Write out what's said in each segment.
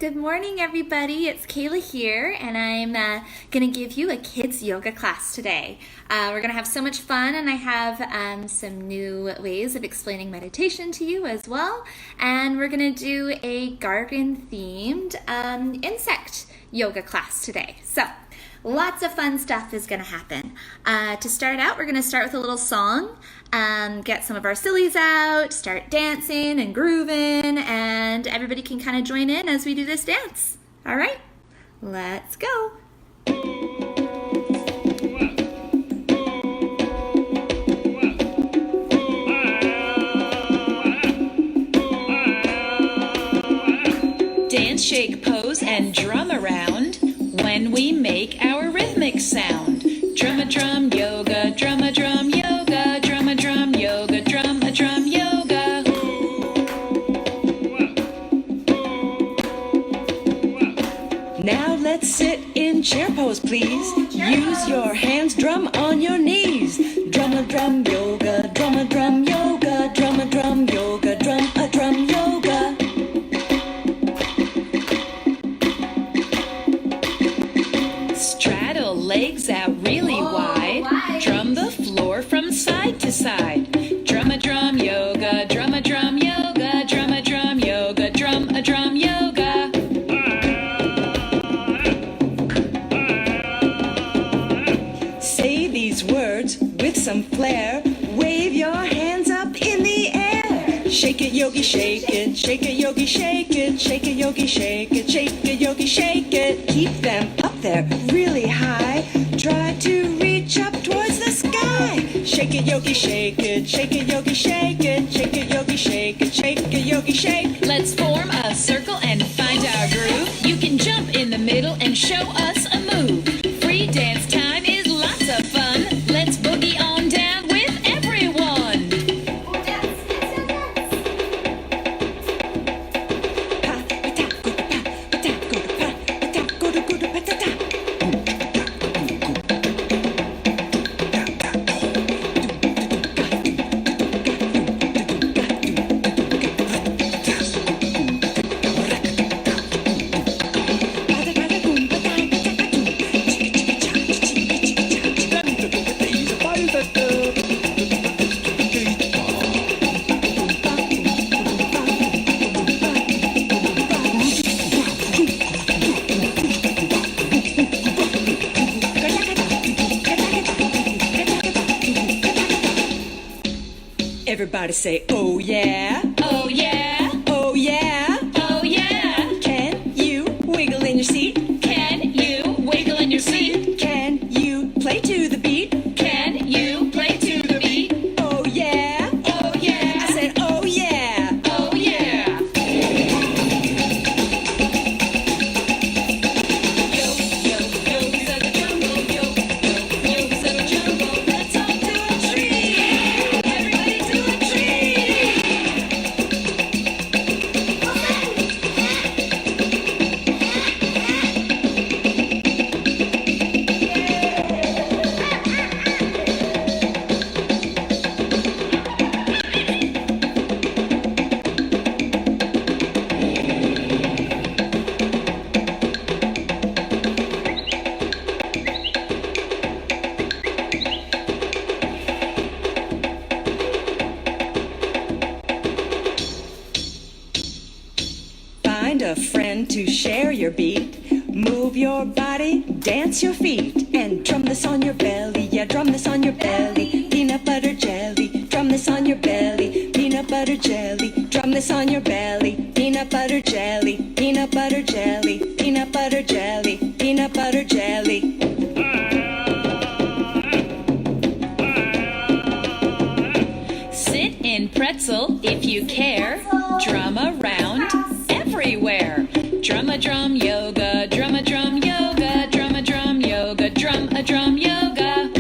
Good morning, everybody. It's Kayla here, and I'm going to give you a kids yoga class today. We're going to have so much fun, and I have some new ways of explaining meditation to you as well. And we're going to do a garden-themed insect yoga class today. So, lots of fun stuff is going to happen. To start out, we're going to start with a little song, get some of our sillies out, start dancing and grooving, and everybody can kind of join in as we do this dance. All right, let's go. Dance, shake, pose, and drum around when we make our rhythmic sound. Drum a drum yoga, drum a drum yoga, drum a drum yoga, drum a drum yoga. Now let's sit in chair pose, please. Use your hands, drum on your knees. Drum a drum yoga, drum a drum yoga, drum a drum yoga, drum a drum yoga. Straddle legs out really wide. Drum the floor from side to side. Drum a drum yoga, drum a drum yoga, drum a drum yoga, drum a drum yoga. Say these words with some flair. Wave your hands up in the air. Shake it, yogi, shake it. Shake it, yogi, shake it. Shake it, yogi, shake it. Shake it, yogi, shake it. Keep them up there really high. Try to reach up towards the sky. Shake it, yogi, shake it. Shake it, yogi, shake it. Shake it, yogi, shake it. Shake it, yogi, shake. Let's form a circle and find our groove. You can jump in the middle and show us a move. Free dance time is lots of fun. Let's boogie on down with everyone. Everybody say, oh yeah, oh yeah, oh yeah, oh yeah. Can you wiggle in your seat? Can you wiggle in your seat? Can you play to the beat? Can you play to the beat? Oh yeah, oh yeah. I said, oh yeah, oh yeah. Yo, yo, yo, to the jungle, yo, yo, yo, to the jungle. Let's all do a tree. Everybody do a tree. Find a friend to share your beat. Move your body, dance your feet, and drum this on your belly. Yeah, drum this on your belly. Peanut butter jelly, drum this on your belly. Peanut butter jelly, drum this on your belly. Peanut butter jelly, peanut butter jelly, peanut butter jelly, peanut butter jelly. Sit in pretzel if you care. Drum around everywhere. Drum a drum yoga, drum a drum yoga, drum a drum yoga, drum a drum yoga.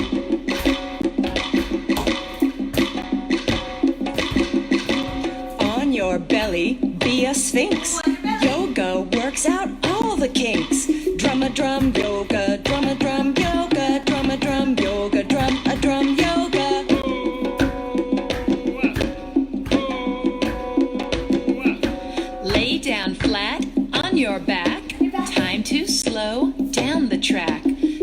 On your belly, be a sphinx. Yoga works out all the kinks. Drum a drum yoga, drum a drum yoga, drum a drum yoga, drum a drum yoga. Lay down flat on on your back. Time to slow down the track.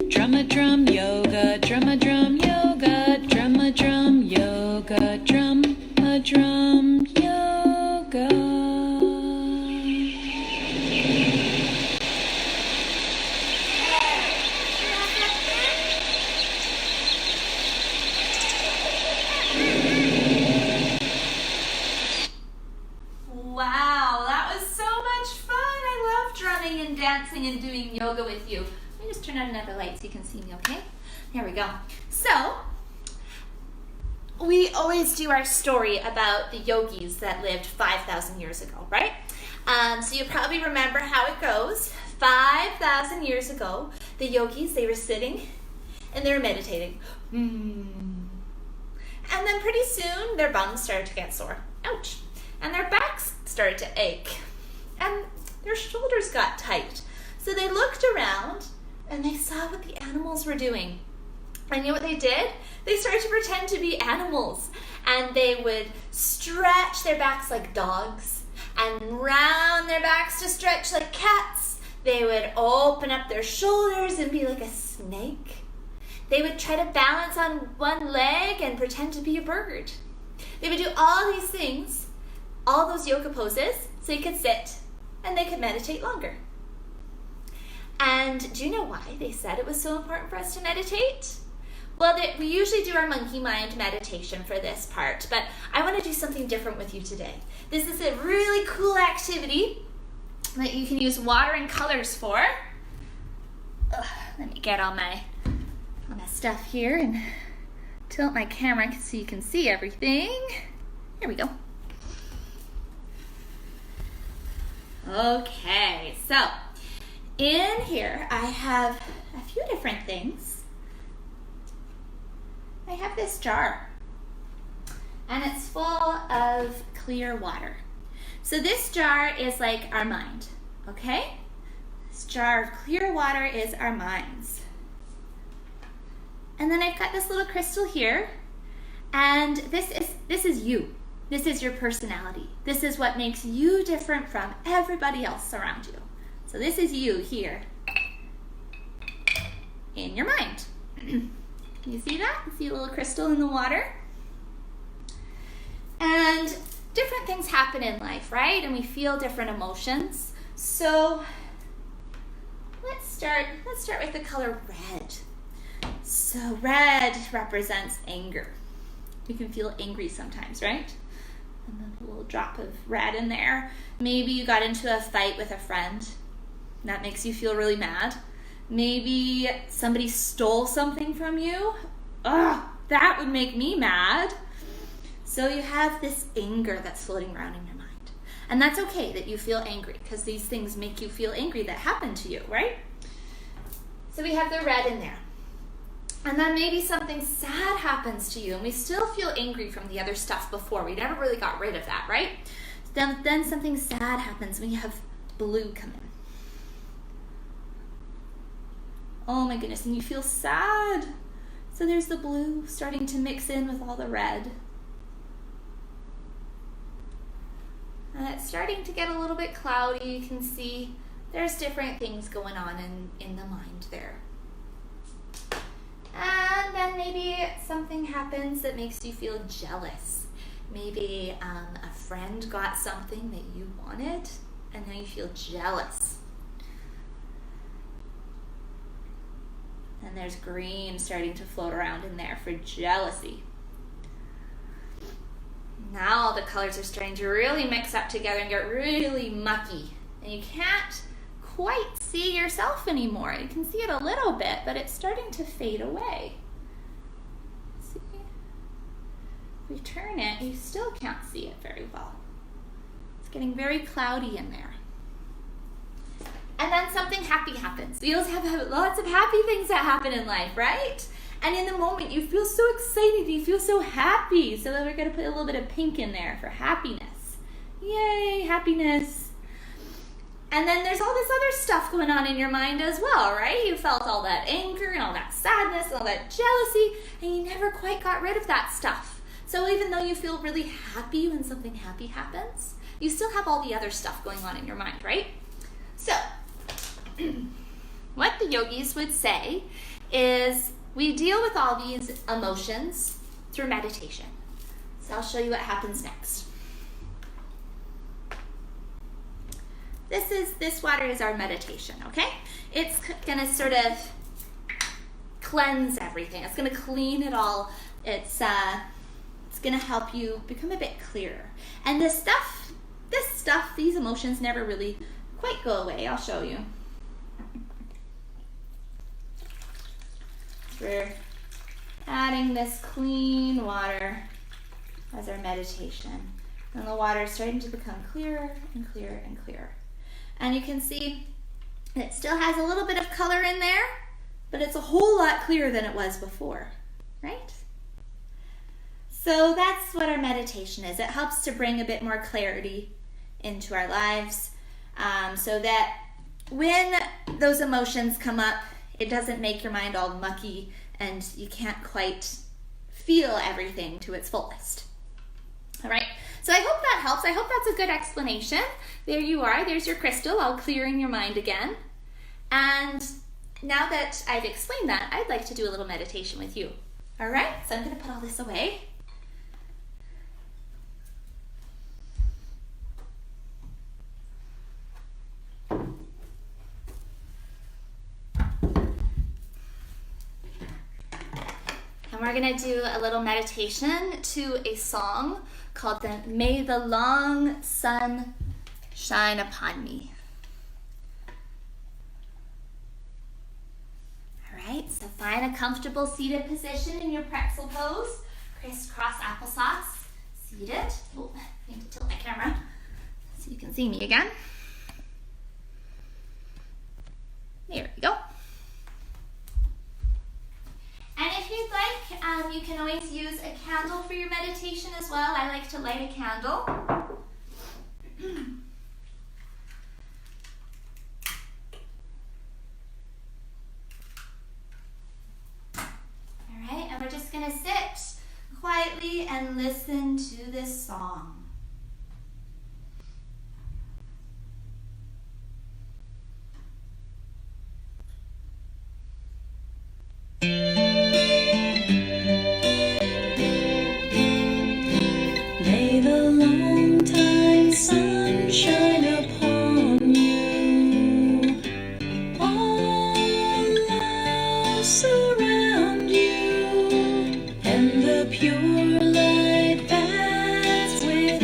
Drum a drum yoga, drum a drum yoga, drum a drum yoga, drum a drum yoga. Wow, that was so much fun. I love drumming and dancing and doing yoga with you. Let me just turn on another light so you can see me, okay? There we go. So, we always do our story about the yogis that lived 5,000 years ago, right? So you probably remember how it goes. 5,000 years ago, the yogis, they were sitting and they were meditating. And then pretty soon, their bums started to get sore. Ouch. And their backs started to ache. And their shoulders got tight. So they looked around and they saw what the animals were doing. And you know what they did? They started to pretend to be animals. And they would stretch their backs like dogs and round their backs to stretch like cats. They would open up their shoulders and be like a snake. They would try to balance on one leg and pretend to be a bird. They would do all these things, all those yoga poses, so you could sit and they could meditate longer. And do you know why they said it was so important for us to meditate? Well, we usually do our monkey mind meditation for this part, but I want to do something different with you today. This is a really cool activity that you can use water and colors for. Let me get all my stuff here and tilt my camera so you can see everything. Here we go. Okay, so in here I have a few different things. I have this jar and it's full of clear water. So this jar is like our mind, okay? This jar of clear water is our minds. And then I've got this little crystal here, and this is you. This is your personality. This is what makes you different from everybody else around you. So this is you here in your mind. Can you see that? You see a little crystal in the water? And different things happen in life, right? And we feel different emotions. So let's start with the color red. So red represents anger. You can feel angry sometimes, right? And then a little drop of red in there. Maybe you got into a fight with a friend. That makes you feel really mad. Maybe somebody stole something from you. Ugh, that would make me mad. So you have this anger that's floating around in your mind. And that's okay that you feel angry, because these things make you feel angry that happened to you, right? So we have the red in there. And then maybe something sad happens to you and we still feel angry from the other stuff before. We never really got rid of that, right? Then something sad happens when you have blue come in. Oh my goodness, and you feel sad. So there's the blue starting to mix in with all the red. And it's starting to get a little bit cloudy. You can see there's different things going on in the mind there. And then maybe something happens that makes you feel jealous. Maybe a friend got something that you wanted, and now you feel jealous. And there's green starting to float around in there for jealousy. Now all the colors are starting to really mix up together and get really mucky. And you can't quite see yourself anymore. You can see it a little bit, but it's starting to fade away. See? If we turn it, you still can't see it very well. It's getting very cloudy in there. And then something happy happens. We always have lots of happy things that happen in life, right? And in the moment, you feel so excited, you feel so happy. So then we're going to put a little bit of pink in there for happiness. Yay, happiness. And then there's all this other stuff going on in your mind as well, right? You felt all that anger and all that sadness and all that jealousy, and you never quite got rid of that stuff. So even though you feel really happy when something happy happens, you still have all the other stuff going on in your mind, right? traditional yogis would say is we deal with all these emotions through meditation. So I'll show you what happens next. This water is our meditation, okay? It's gonna sort of cleanse everything. It's gonna clean it all. It's gonna help you become a bit clearer. And this stuff, these emotions never really quite go away. I'll show you. We're adding this clean water as our meditation. And the water is starting to become clearer and clearer and clearer. And you can see it still has a little bit of color in there, but it's a whole lot clearer than it was before, right? So that's what our meditation is. It helps to bring a bit more clarity into our lives, so that when those emotions come up, it doesn't make your mind all mucky and you can't quite feel everything to its fullest. All right, so I hope that helps. I hope that's a good explanation. There you are, there's your crystal, all clearing your mind again. And now that I've explained that, I'd like to do a little meditation with you. All right, so I'm gonna put all this away. And we're gonna do a little meditation to a song called May the Long Sun Shine Upon Me. All right, so find a comfortable seated position in your pretzel pose. Crisscross applesauce, seated. Oh, I need to tilt my camera so you can see me again. There we go. And if you'd like, you can always use a candle for your meditation as well. I like to light a candle. All right, and we're just gonna sit quietly and listen to this song. May the long time sun shine upon you. All love surround you, and the pure light that's within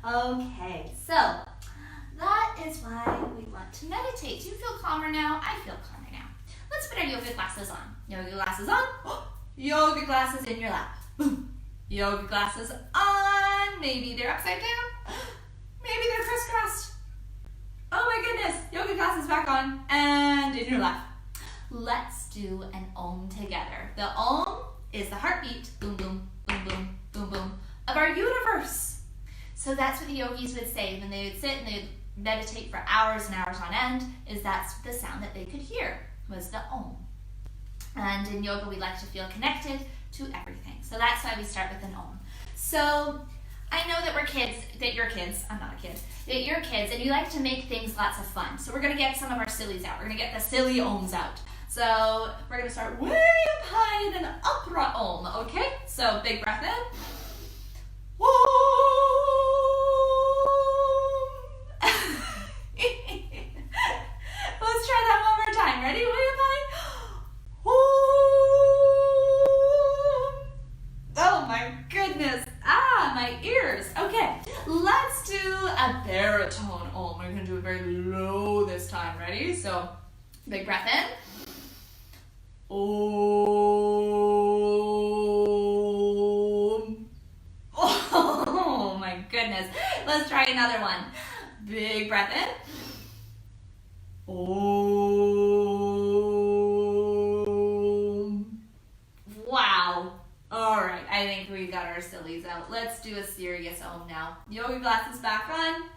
Okay, so that is why we want to meditate. Do you feel calmer now? I feel calmer now. Let's put our yoga glasses on. Yoga glasses on. Yoga glasses in your lap. Yoga glasses on. Maybe they're upside down. Maybe they're crisscrossed. Oh my goodness. Yoga glasses back on and in your lap. Let's do an Om together. The Om is the heartbeat, boom, boom, boom, boom, boom, boom, of our universe. So that's what the yogis would say when they would sit and they would meditate for hours and hours on end, is that's the sound that they could hear, was the Om. And in yoga, we like to feel connected to everything. So that's why we start with an Om. So I know that we're kids, that you're kids, I'm not a kid, that you're kids, and you like to make things lots of fun. So we're going to get some of our sillies out. We're going to get the silly Oms out. So we're going to start way up high in an upra Om, okay? So big breath in. Om. Let's try that one more time. Ready? Way up high. Om. Oh my goodness. My ears. Okay, let's do a baritone Om. We're going to do it very low this time. Ready? So big breath in. Om. Oh my goodness. Let's try another one. Big breath in. Om. Wow. All right, I think we got our sillies out. Let's do a serious Om now. Yoga glasses back on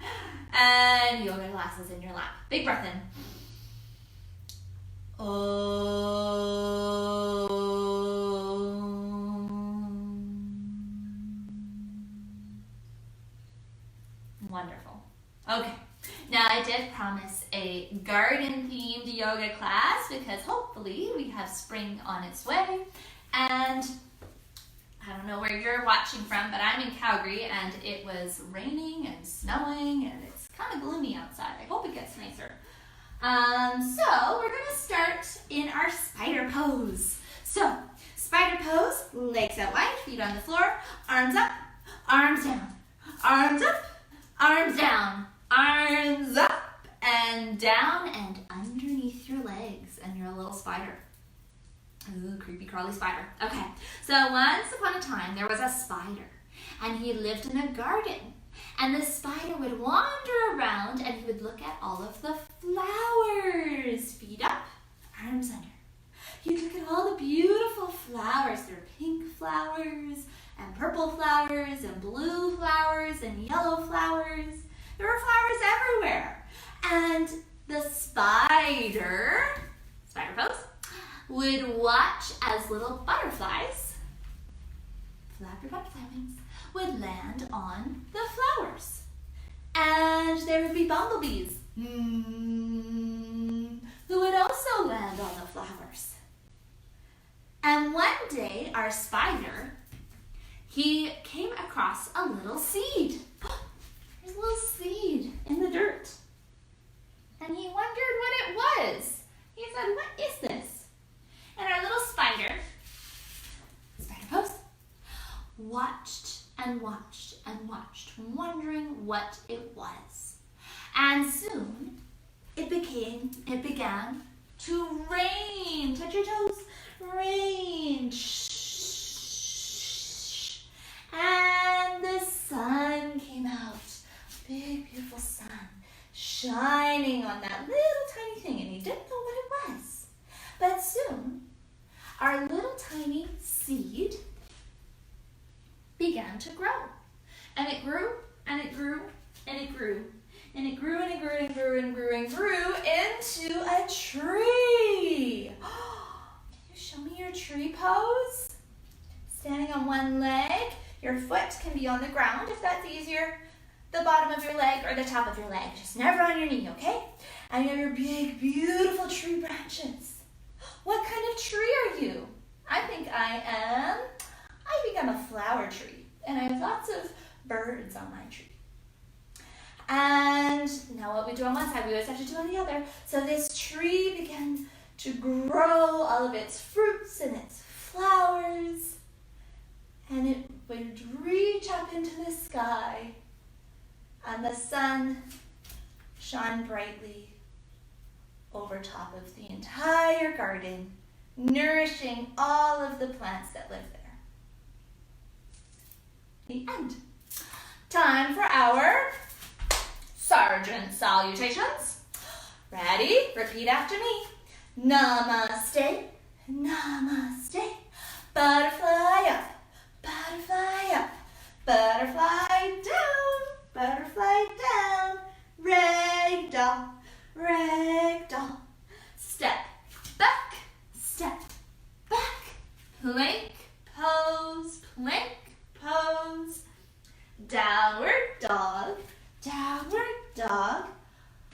and yoga glasses in your lap. Big breath in. Wonderful. Okay, now I did promise a garden-themed yoga class because hopefully we have spring on its way. And I don't know where you're watching from, but I'm in Calgary and it was raining and snowing and it's kind of gloomy outside. I hope it gets nicer. So we're going to start in our spider pose. So spider pose, legs out wide, feet on the floor, arms up, arms down, arms up, arms down, arms up and down and underneath your legs, and you're a little spider. Ooh, creepy crawly spider. Okay, so once upon a time there was a spider and he lived in a garden. And the spider would wander around and he would look at all of the flowers. Feet up, arms under. He'd look at all the beautiful flowers. There were pink flowers and purple flowers and blue flowers and yellow flowers. There were flowers everywhere. And the spider pose, would watch as little butterflies, flap your butterfly wings, would land on the flowers. And there would be bumblebees who would also land on the flowers. And one day, our spider, he came across a little seed. There's a little seed in the dirt. And he wondered what it was. He said, "What is this?" And our little spider pose, watched and watched and watched, wondering what it was. And soon it began to rain. Touch your toes. Rain. And the sun came out. Big, beautiful sun shining on that little tiny thing. And he didn't know what it was. But soon, our little tiny seed began to grow. And it grew, and it grew, and it grew. And it grew, and it grew, and grew, and grew, and grew into a tree. Can you show me your tree pose? Standing on one leg. Your foot can be on the ground if that's easier. The bottom of your leg or the top of your leg. Just never on your knee, okay? And you have your big, beautiful tree branches. What kind of tree are you? I think I'm a flower tree. And I have lots of birds on my tree. And now what we do on one side, we always have to do on the other. So this tree began to grow all of its fruits and its flowers. And it would reach up into the sky and the sun shone brightly over top of the entire garden, nourishing all of the plants that live there. The end. Time for our Sargent Salutations. Ready? Repeat after me. Namaste, namaste. Butterfly up, butterfly up. Butterfly down, butterfly down. Ragdoll, ragdoll. Step back, step back. Plank pose, plank pose. Downward dog, downward dog.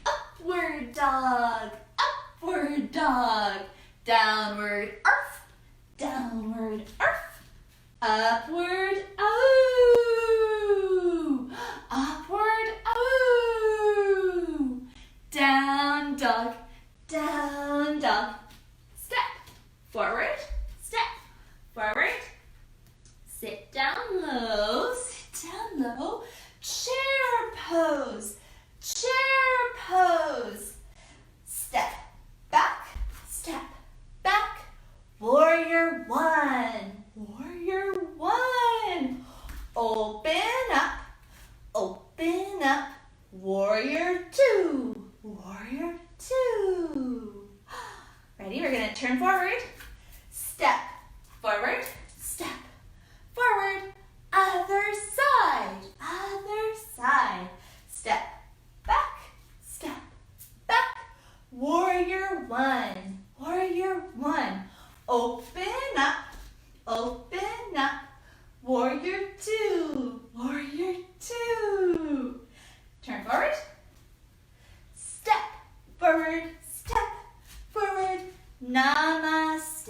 Upward dog, upward dog. Downward arf, downward arf. Upward oh, upward oh. Down dog, down dog. Step forward, step forward. Sit down low, sit down low. Chair pose, chair pose. Step back, step back. Warrior one, warrior one. Open up, open up. Warrior two, warrior two. Ready? We're gonna turn forward. Step forward, step forward. Other side, other side. Step back, step back. Warrior one, warrior one. Open up, open up. Warrior two, warrior two. Turn forward. Step forward, step forward. Namaste,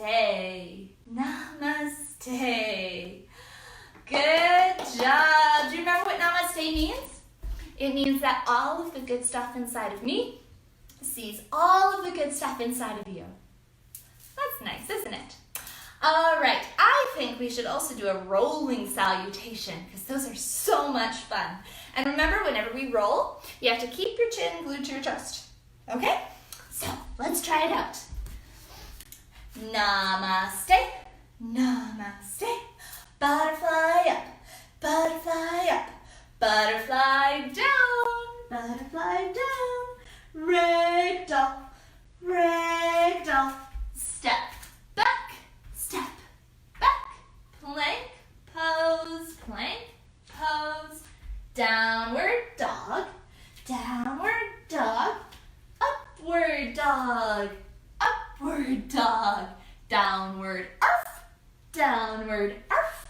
namaste. Good job. Do you remember what namaste means? It means that all of the good stuff inside of me sees all of the good stuff inside of you. That's nice, isn't it? All right, I think we should also do a rolling salutation because those are so much fun. And remember, whenever we roll, you have to keep your chin glued to your chest. Okay? So let's try it out. Namaste, namaste. Butterfly up, butterfly up. Butterfly down, butterfly down. Ragdoll, ragdoll. Step back, step back. Plank pose, plank pose. Downward dog, downward dog. Upward dog, upward dog. Downward arf, downward arf.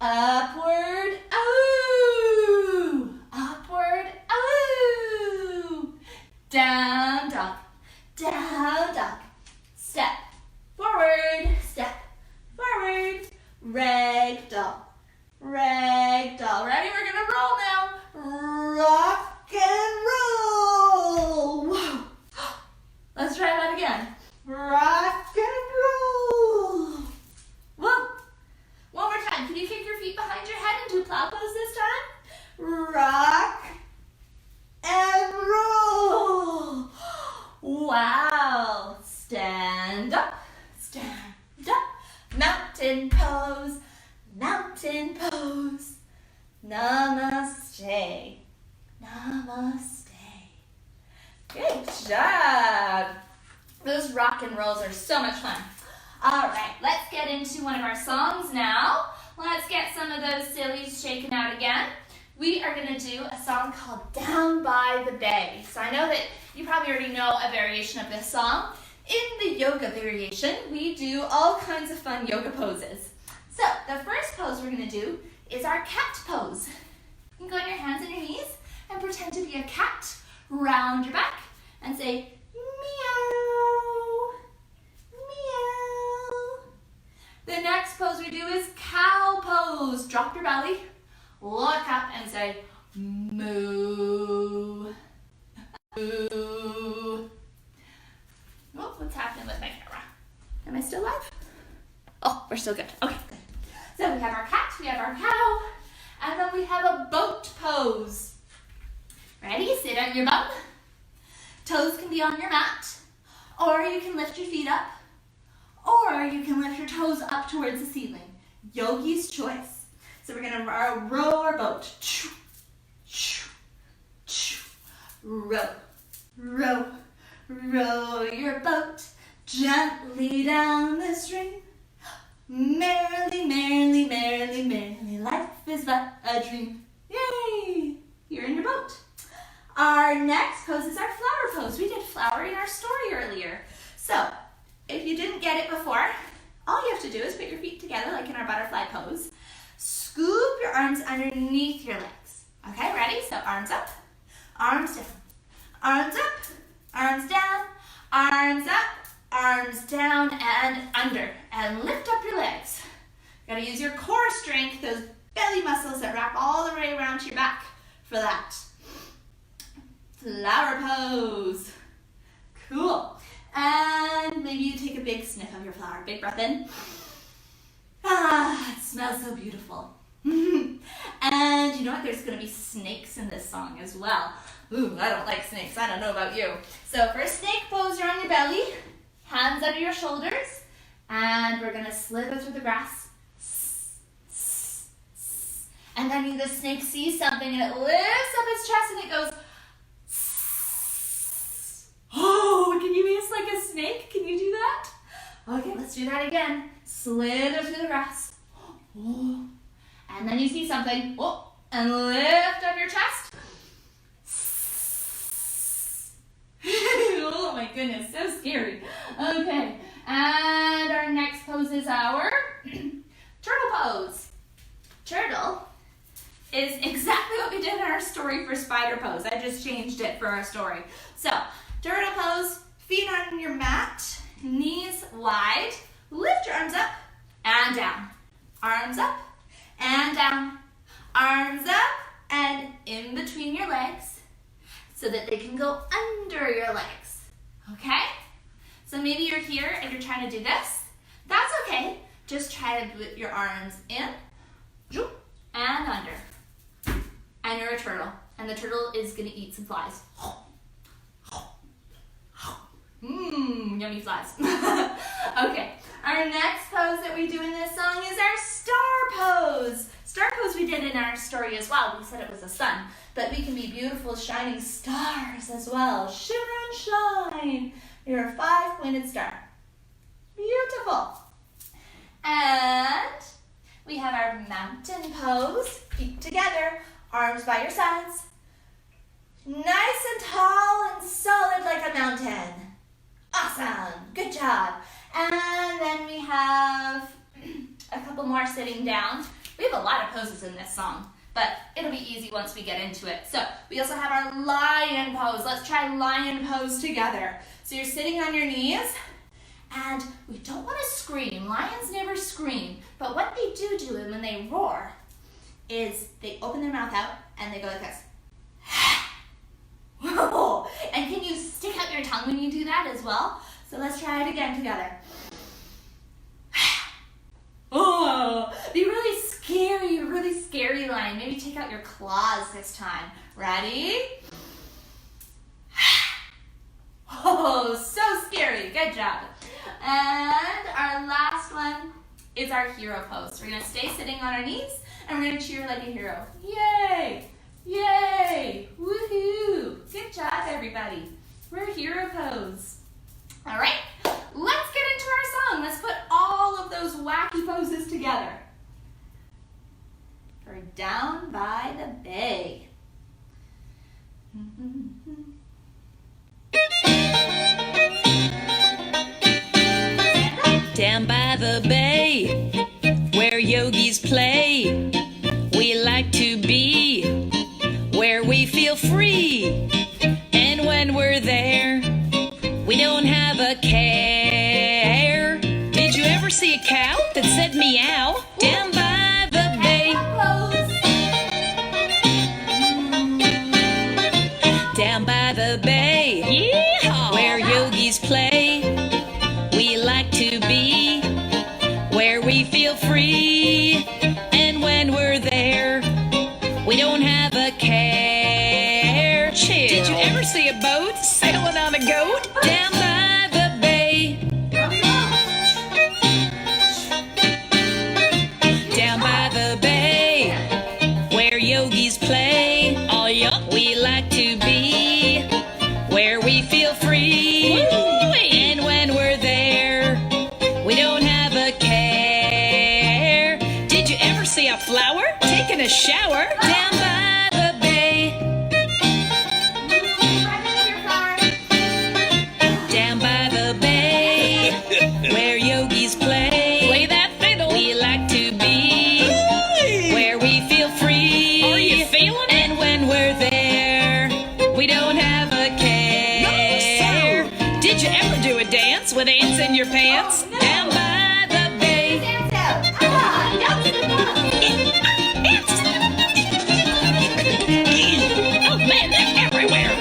Upward oh, upward oh. Down dog, down dog. Step forward, step forward. Ragdoll, ragdoll. Ready? We're gonna roll now. Rock and roll. Whoa. Let's try that again. Rock and roll. Whoa. One more time. Can you kick your feet behind your head and do plow pose this time? Rock and roll. Wow. Stand up, stand up. Mountain pose, mountain pose. Namaste, namaste. Good job. Those rock and rolls are so much fun. All right, let's get into one of our songs now. Let's get some of those sillies shaken out again. We are going to do a song called Down by the Bay. So I know that you probably already know a variation of this song. In the yoga variation, we do all kinds of fun yoga poses. So the first pose we're going to do is our cat pose. You can go on your hands and your knees and pretend to be a cat. Round your back and say, meow, meow. The next pose we do is cow pose. Drop your belly, look up and say, moo, moo. Oh, what's happening with my camera? Am I still live? Oh, we're still good. Okay, good. So we have our cat, we have our cow, and then we have a boat pose. Ready? Sit on your bum. Toes can be on your mat, or you can lift your feet up, or you can lift your toes up towards the ceiling. Yogi's choice. So we're gonna row our boat. Row, row, row your boat gently down the stream. Merrily, merrily, merrily, merrily, life is but a dream. Yay! You're in your boat. Our next pose is our flower pose. We did flower in our story earlier. So, if you didn't get it before, all you have to do is put your feet together like in our butterfly pose. Scoop your arms underneath your legs. Okay, ready? So arms up, arms down, arms up, arms down, arms up, arms down and under. And lift up your legs. You gotta use your core strength, those belly muscles that wrap all the way around to your back for that. Flower pose. Cool. And maybe you take a big sniff of your flower. Big breath in. Ah, it smells so beautiful. And you know what? There's going to be snakes in this song as well. Ooh, I don't like snakes. I don't know about you. So for a snake pose, you're on your belly, hands under your shoulders, and we're going to slither through the grass. And then the snake sees something and it lifts up its chest and it goes. Oh, can you be like a snake? Can you do that? Okay, let's do that again. Slither through the grass. Oh. And then you see something. Oh, and lift up your chest. Oh my goodness, so scary. Okay, and our next pose is our turtle pose. Turtle is exactly what we did in our story for spider pose. I just changed it for our story. So, turtle pose, feet on your mat, knees wide, lift your arms up and down. Arms up and down. Arms up and in between your legs so that they can go under your legs. Okay? So maybe you're here and you're trying to do this. That's okay. Just try to put your arms in and under. And you're a turtle. And the turtle is going to eat some flies. Yummy flies. Okay, our next pose that we do in this song is our star pose. Star pose we did in our story as well. We said it was a sun, but we can be beautiful shining stars as well. Shimmer and shine. You're a 5-pointed star. Beautiful. And we have our mountain pose. Feet together, arms by your sides. Nice and tall and solid like a mountain. Awesome, good job. And then we have a couple more sitting down. We have a lot of poses in this song, but it'll be easy once we get into it. So we also have our lion pose. Let's try lion pose together. So you're sitting on your knees, and we don't want to scream. Lions never scream, but what they do when they roar is they open their mouth out and they go like this. Whoa. And can you stick out your tongue when you do that as well? So let's try it again together. Oh, be really scary lion. Maybe take out your claws this time. Ready? Oh, so scary. Good job. And our last one is our hero pose. We're going to stay sitting on our knees and we're going to cheer like a hero. Yay! Yay! Woohoo! Good job, everybody. We're hero pose. All right, let's get into our song. Let's put all of those wacky poses together. For Down by the Bay. Down by the bay, where yogis play, we like to be where we feel free. And when we're there, we don't have a care. Did you ever see a cow that said meow down by the bay? Down by the bay, yeehaw, where yogis play, we like to be where we feel free. And when we're there, we don't have a care. chill. Did you ever see a boat sailing on a goat down by the bay? Down by the bay, where yogis play. Oh, yeah. We like to be where we feel free. And when we're there, we don't have a care. Did you ever see a flower taking a shower down by the bay? Down by the bay, where yogis play. Play that fiddle. We like to be where we feel free. Are you feeling it? And when we're there, we don't have a care. No, did you ever do a dance with ants in your pants? Oh, no. Down by the bay. Ants. Oh man, they're everywhere.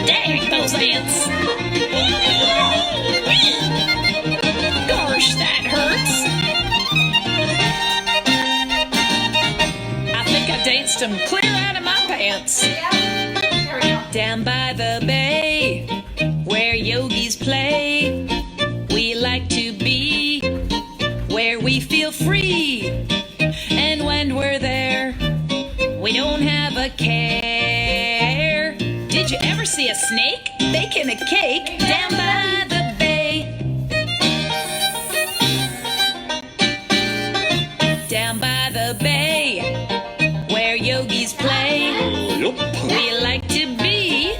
Dang those ants. Gosh, that hurts. I think I danced them clear out of my pants. Down by the bay, where yogis play. We like to be where we feel free. And when we're there, we don't have a care. Did you ever see a snake baking a cake down by the bay? Down by the bay, where yogis play. We like to be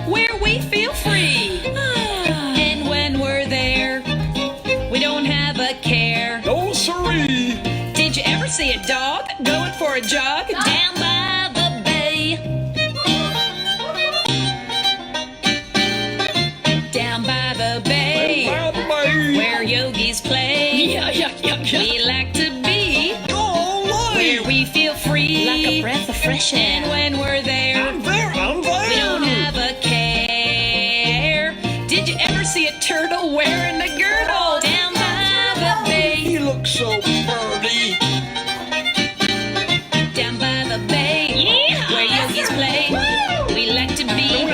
where we feel free. And when we're there, we don't have a care. No siree. Did you ever see a dog going for a jog down by the bay? Down by the bay, where yogis play. We like to be where we feel free. Like a breath of fresh air. And when we're there, I'm there. we don't have a care. Did you ever see a turtle wearing a girdle down by the bay? You look so pretty. Down by the bay, where yogis play. We like to be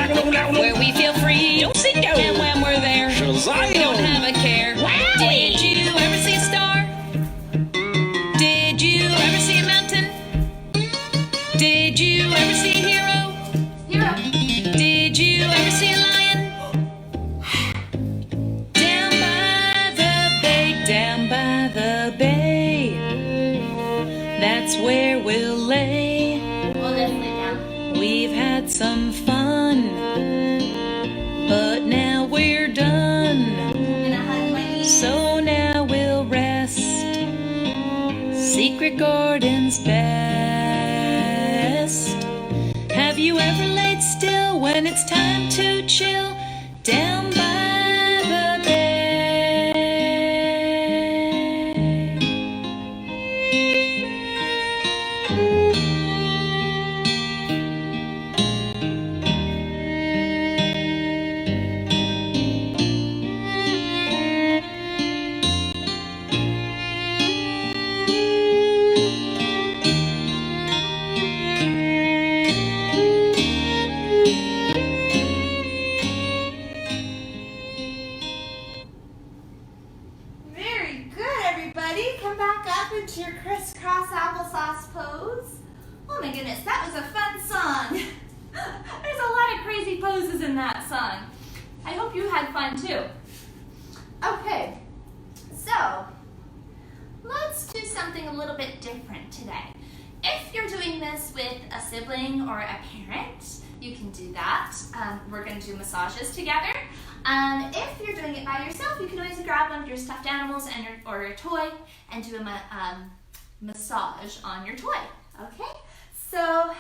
where we feel free. And when we're there, we don't have a care. Did you ever see a star? Did you ever see a mountain? Did you ever see a hero? Did you ever see a lion? Down by the bay, down by the bay. That's where we'll lay. We've had some fun, but now we're done. So now we'll rest. Secret garden's best. Have you ever laid still when it's time to chill down by the bay? Very good, everybody. Come back up into your crisscross applesauce pose. Oh my goodness, that was a fun song. There's a lot of crazy poses in that song. I hope you had fun too. Okay, so let's do something a little bit different today. If you're doing this with a sibling or a parent, you can do that. We're going to do massages together. If you're doing it by yourself, you can always grab one of your stuffed animals and or your toy and do a massage on your toy. Okay? So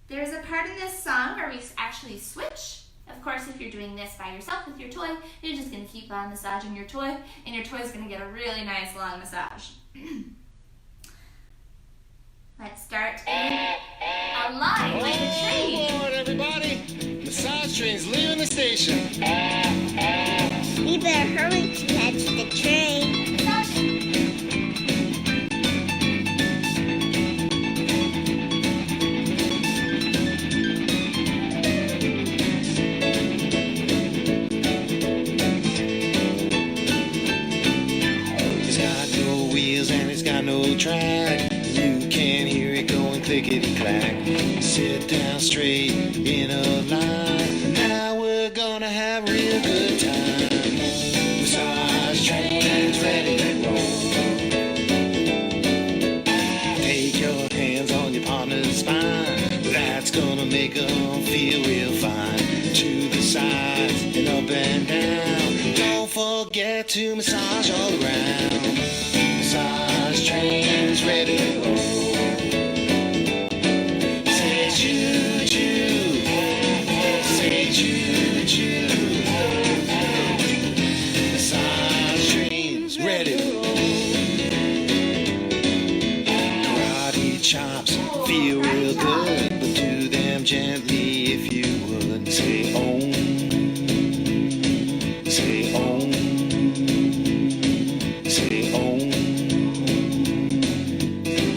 there's a part in this song where we actually switch. Of course, if you're doing this by yourself with your toy, you're just going to keep on massaging your toy, and your toy is going to get a really nice long massage. Let's start a line like a train. Come on, everybody. Massage train's leaving the station. We better hurry to catch the train. wheels and it's got no track. You can hear it going clickety-clack. Sit down straight in a line. Now we're gonna have a real good time. Massage train's ready to roll. Take your hands on your partner's spine. That's gonna make them feel real fine. To the sides and up and down. Don't forget to massage all around. Massage train's ready to roll. Say choo-choo. Say choo-choo. Massage train's ready to roll. Karate chops feel real good, but do them gently if you would. Say om. Say om. Say om.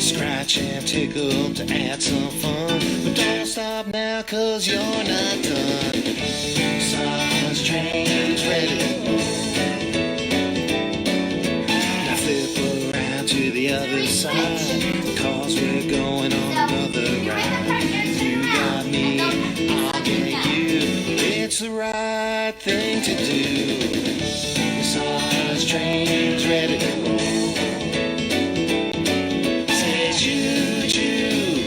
Scratch and tickle to add some fun, but don't stop now 'cause you're not done. Massage train's ready to go. Now flip around to the other side, 'cause we're going on another ride. You got me, I'll get you. It's the right thing to do. Massage train's ready to go. Say choo-choo.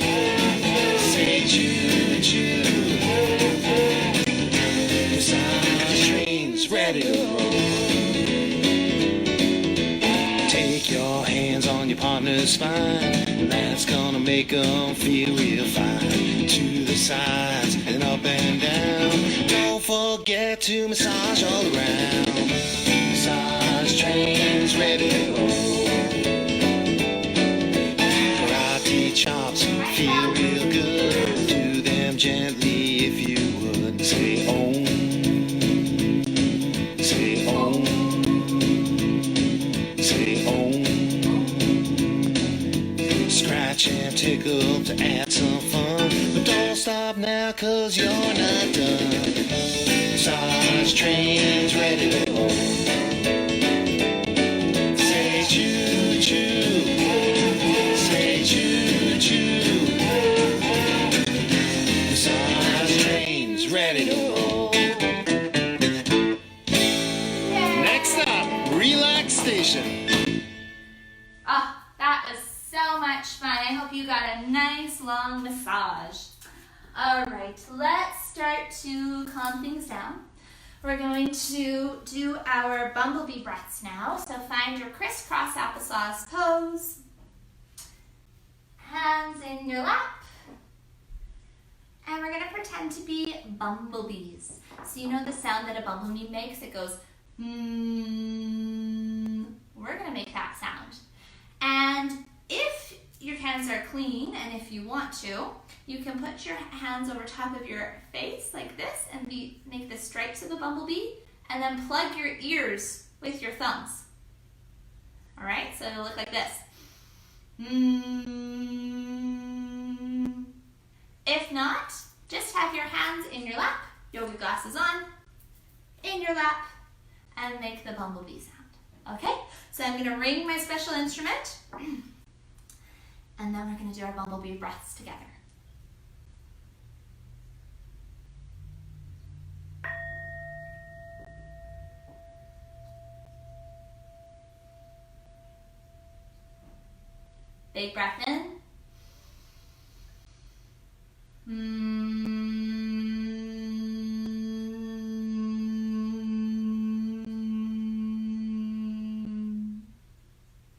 Say choo-choo. Massage train's ready to roll. Take your hands on your partner's spine. That's gonna make them feel real fine. To the sides and up and down. Don't forget to massage all around. Massage train's ready to go. Karate chops feel real good. Do them gently if you would. Say om. Say om. Say om. Scratch and tickle to add some fun, but don't stop now 'cause you're not done. Massage train's ready to go. Say choo-choo. Say choo-choo. Massage train's ready to roll. Next up, relaxation. Oh, that was so much fun. I hope you got a nice long massage. All right, let's start to calm things down. We're going to do our bumblebee breaths now. So find your crisscross applesauce pose. Hands in your lap. And we're going to pretend to be bumblebees. So you know the sound that a bumblebee makes? It goes, We're going to make that sound. And if your hands are clean, and if you want to, you can put your hands over top of your face like this and make the stripes of a bumblebee, and then plug your ears with your thumbs. All right, so it'll look like this. If not, just have your hands in your lap, yoga glasses on, in your lap, and make the bumblebee sound. Okay, so I'm going to ring my special instrument, and then we're going to do our bumblebee breaths together. Big breath in.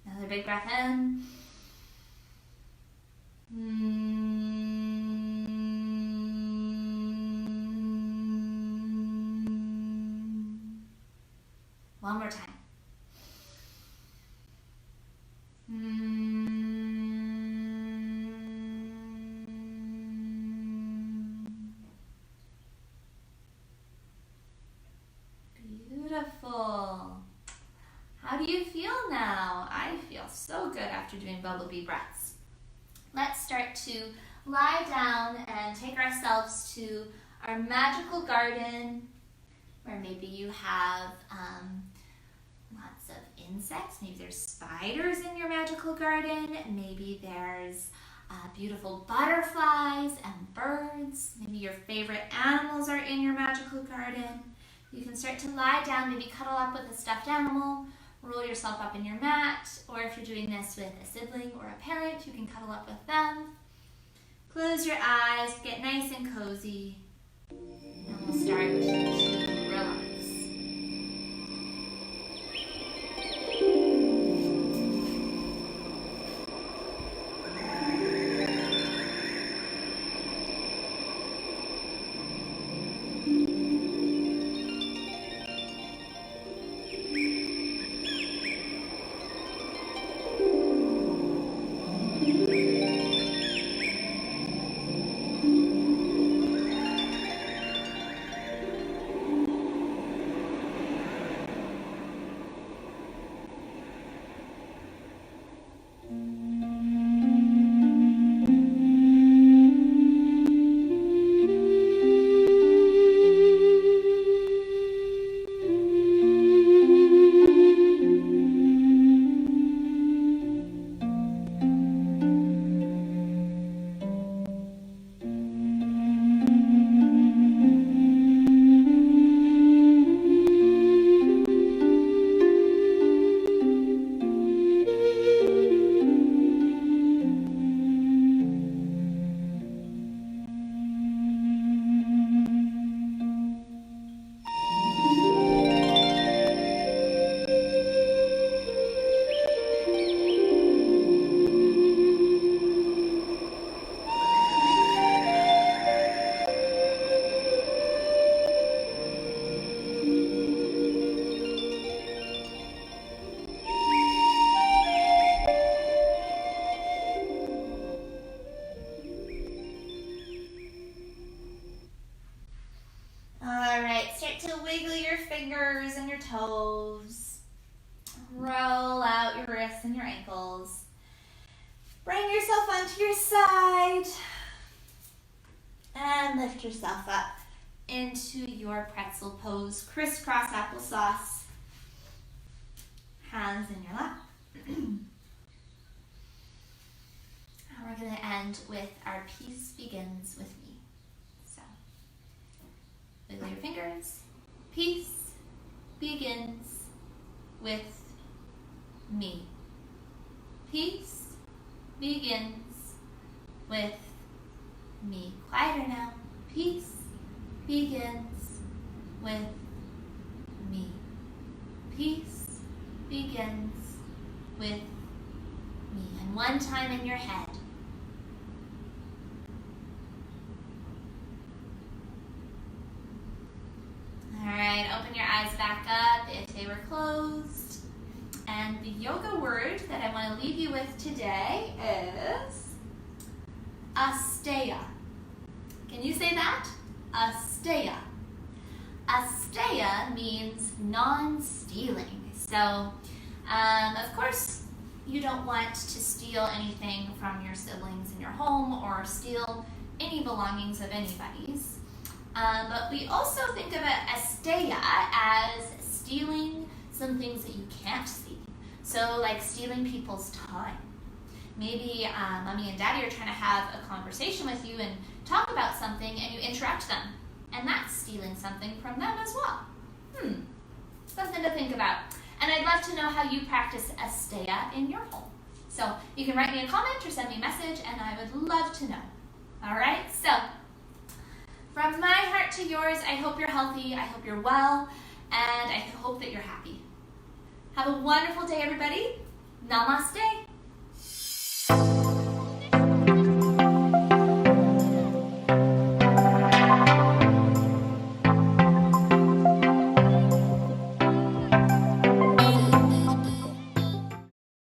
Another big breath in. One more time. Beautiful. How do you feel now? I feel so good after doing bumblebee breaths. Let's start to lie down and take ourselves to our magical garden, where maybe you have lots of insects. Maybe there's spiders in your magical garden. Maybe there's beautiful butterflies and birds. Maybe your favorite animals are in your magical garden. You can start to lie down, maybe cuddle up with a stuffed animal, roll yourself up in your mat, or if you're doing this with a sibling or a parent, you can cuddle up with them. Close your eyes, get nice and cozy, and we'll start to relax. Wiggle your fingers and your toes. Roll out your wrists and your ankles. Bring yourself onto your side. And lift yourself up into your pretzel pose. Crisscross applesauce. Hands in your lap. And we're going to end with our peace begins with me. So, wiggle your fingers. Peace begins with me. Peace begins with me. Quieter now. Peace begins with me. Peace begins with me. And one time in your head. All right, open your eyes back up if they were closed. And the yoga word that I want to leave you with today is Asteya. Can you say that? Asteya. Asteya means non-stealing. So, of course, you don't want to steal anything from your siblings in your home or steal any belongings of anybody's. But we also think of Asteya as stealing some things that you can't see. So like stealing people's time. Maybe mommy and daddy are trying to have a conversation with you and talk about something and you interrupt them. And that's stealing something from them as well. Something to think about. And I'd love to know how you practice Asteya in your home. So you can write me a comment or send me a message and I would love to know. All right, so from my heart to yours, I hope you're healthy, I hope you're well, and I hope that you're happy. Have a wonderful day, everybody. Namaste.